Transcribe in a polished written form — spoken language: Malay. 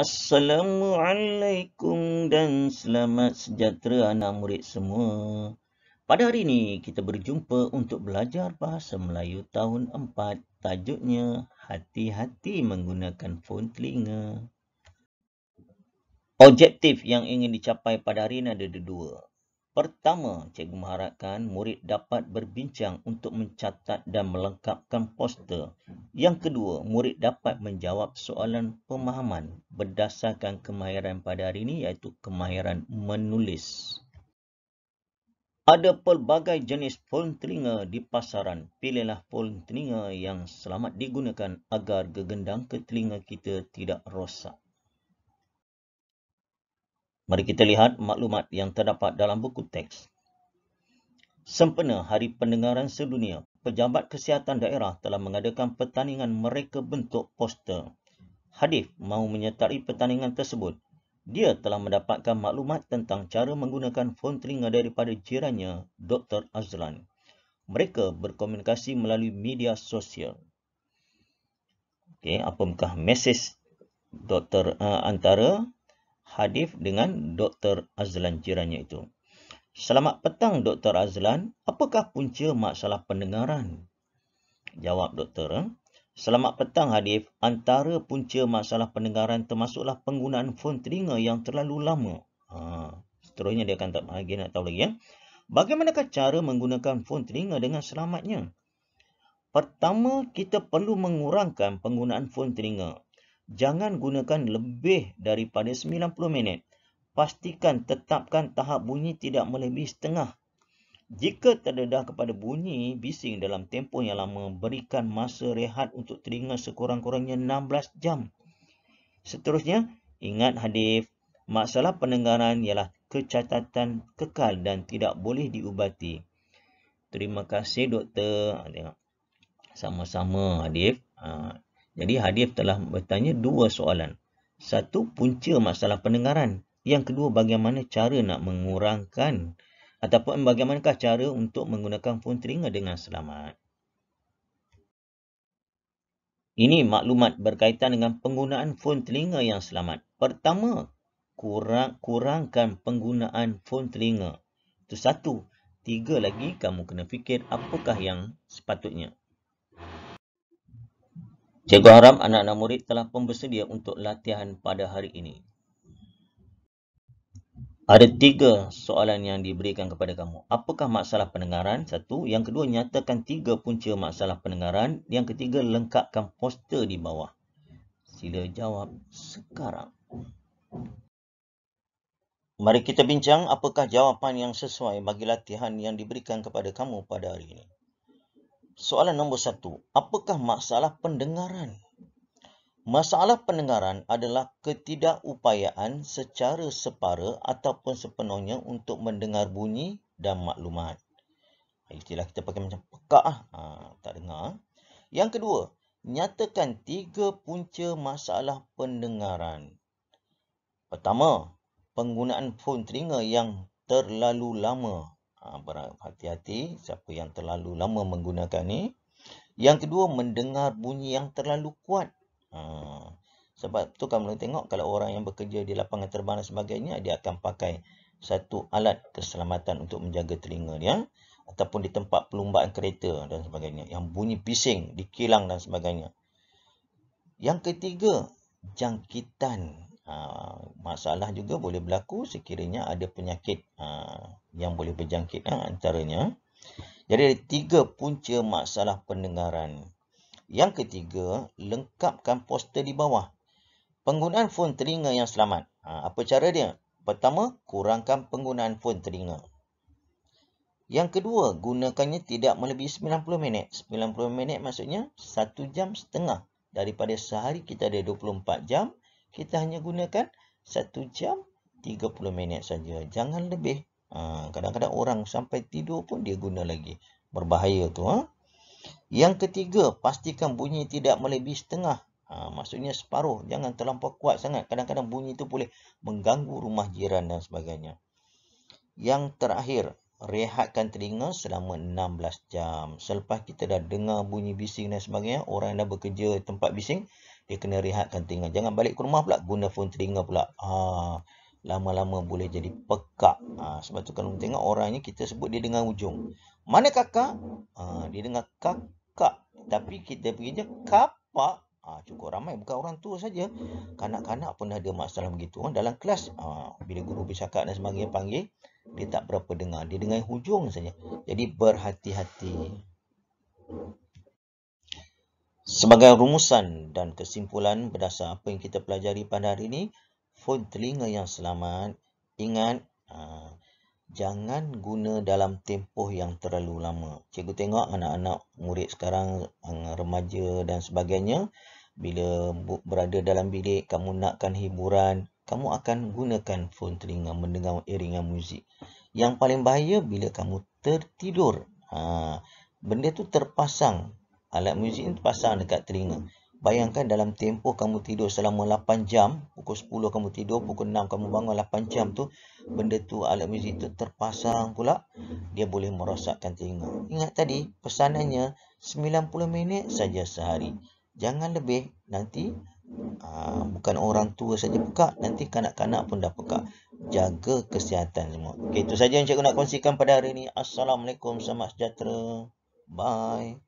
Assalamualaikum dan selamat sejahtera anak murid semua. Pada hari ini kita berjumpa untuk belajar bahasa Melayu tahun 4. Tajuknya hati-hati menggunakan fon telinga. Objektif yang ingin dicapai pada hari ini ada dua. Pertama, cikgu mengharapkan murid dapat berbincang untuk mencatat dan melengkapkan poster. Yang kedua, murid dapat menjawab soalan pemahaman berdasarkan kemahiran pada hari ini iaitu kemahiran menulis. Ada pelbagai jenis fon telinga di pasaran. Pilihlah fon telinga yang selamat digunakan agar gegendang ke telinga kita tidak rosak. Mari kita lihat maklumat yang terdapat dalam buku teks. Sempena Hari Pendengaran Sedunia, Pejabat Kesihatan Daerah telah mengadakan pertandingan mereka bentuk poster. Hadif mahu menyertai pertandingan tersebut. Dia telah mendapatkan maklumat tentang cara menggunakan fon telinga daripada jirannya, Dr. Azlan. Mereka berkomunikasi melalui media sosial. Okey, apakah mesej antara Hadif dengan Dr. Azlan jirannya itu? Selamat petang Dr. Azlan, apakah punca masalah pendengaran? Jawab doktor. Selamat petang Hadif, antara punca masalah pendengaran termasuklah penggunaan fon telinga yang terlalu lama. Seterusnya dia akan nak tahu lagi. Bagaimanakah cara menggunakan fon telinga dengan selamatnya? Pertama, kita perlu mengurangkan penggunaan fon telinga. Jangan gunakan lebih daripada 90 minit. Pastikan tetapkan tahap bunyi tidak melebihi setengah. Jika terdedah kepada bunyi bising dalam tempoh yang lama, berikan masa rehat untuk telinga sekurang-kurangnya 16 jam. Seterusnya, ingat Hadif, masalah pendengaran ialah kecacatan kekal dan tidak boleh diubati. Terima kasih doktor. Tengok. Sama-sama Hadif. Jadi Hadif telah bertanya dua soalan. Satu, punca masalah pendengaran. Yang kedua, bagaimana cara nak mengurangkan ataupun bagaimanakah cara untuk menggunakan fon telinga dengan selamat. Ini maklumat berkaitan dengan penggunaan fon telinga yang selamat. Pertama, kurangkan penggunaan fon telinga. Itu satu. Tiga lagi, kamu kena fikir apakah yang sepatutnya. Cikgu harap anak-anak murid telah pun bersedia untuk latihan pada hari ini. Ada tiga soalan yang diberikan kepada kamu. Apakah masalah pendengaran? Satu. Yang kedua, nyatakan tiga punca masalah pendengaran. Yang ketiga, lengkapkan poster di bawah. Sila jawab sekarang. Mari kita bincang apakah jawapan yang sesuai bagi latihan yang diberikan kepada kamu pada hari ini. Soalan nombor 1. Apakah masalah pendengaran? Masalah pendengaran adalah ketidakupayaan secara separa ataupun sepenuhnya untuk mendengar bunyi dan maklumat. Istilah kita pakai macam pekak tak dengar. Yang kedua, nyatakan tiga punca masalah pendengaran. Pertama, penggunaan fon telinga yang terlalu lama. Hati-hati siapa yang terlalu lama menggunakan ni. Yang kedua, mendengar bunyi yang terlalu kuat. Sebab tu kamu tengok kalau orang yang bekerja di lapangan terbang dan sebagainya, dia akan pakai satu alat keselamatan untuk menjaga telinga dia ataupun di tempat perlumbaan kereta dan sebagainya yang bunyi bising, dikilang dan sebagainya. Yang ketiga, jangkitan. Masalah juga boleh berlaku sekiranya ada penyakit yang boleh berjangkit antaranya. Jadi ada tiga punca masalah pendengaran. Yang ketiga, lengkapkan poster di bawah. Penggunaan fon telinga yang selamat. Apa cara dia? Pertama, kurangkan penggunaan fon telinga. Yang kedua, gunakannya tidak melebihi 90 minit. 90 minit maksudnya 1 jam setengah. Daripada sehari kita ada 24 jam, kita hanya gunakan 1 jam 30 minit saja. Jangan lebih. Kadang-kadang orang sampai tidur pun dia guna lagi. Berbahaya tu. Yang ketiga, pastikan bunyi tidak melebihi setengah. Maksudnya separuh. Jangan terlampau kuat sangat. Kadang-kadang bunyi itu boleh mengganggu rumah jiran dan sebagainya. Yang terakhir, rehatkan telinga selama 16 jam. Selepas kita dah dengar bunyi bising dan sebagainya, orang yang dah bekerja di tempat bising, dia kena rehatkan telinga. Jangan balik ke rumah pula guna phone telinga pula. Lama-lama boleh jadi pekak. Sebab tu kalau tengok orangnya kita sebut dia dengar ujung. Mana kakak? Dia dengar kakak. Tapi kita pergi je kapak. Cukup ramai, bukan orang tua saja. Kanak-kanak pun ada masalah begitu. Dalam kelas, bila guru bercakap dan sebagainya panggil, dia tak berapa dengar. Dia dengar hujung saja. Jadi berhati-hati. Sebagai rumusan dan kesimpulan berdasar apa yang kita pelajari pada hari ini, phone telinga yang selamat, ingat, jangan guna dalam tempoh yang terlalu lama. Cikgu tengok anak-anak murid sekarang, remaja dan sebagainya, bila berada dalam bilik, kamu nakkan hiburan, kamu akan gunakan phone telinga mendengar iringan muzik. Yang paling bahaya bila kamu tertidur. Benda tu terpasang. Alat muzik ni terpasang dekat telinga. Bayangkan dalam tempoh kamu tidur selama 8 jam, pukul 10 kamu tidur, pukul 6 kamu bangun, 8 jam tu, benda tu, alat muzik tu terpasang pula, dia boleh merosakkan telinga. Ingat tadi, pesanannya 90 minit saja sehari. Jangan lebih, nanti bukan orang tua saja pekak, nanti kanak-kanak pun dah pekak. Jaga kesihatan semua. Okay, itu saja yang cikgu nak kongsikan pada hari ini. Assalamualaikum, selamat sejahtera. Bye.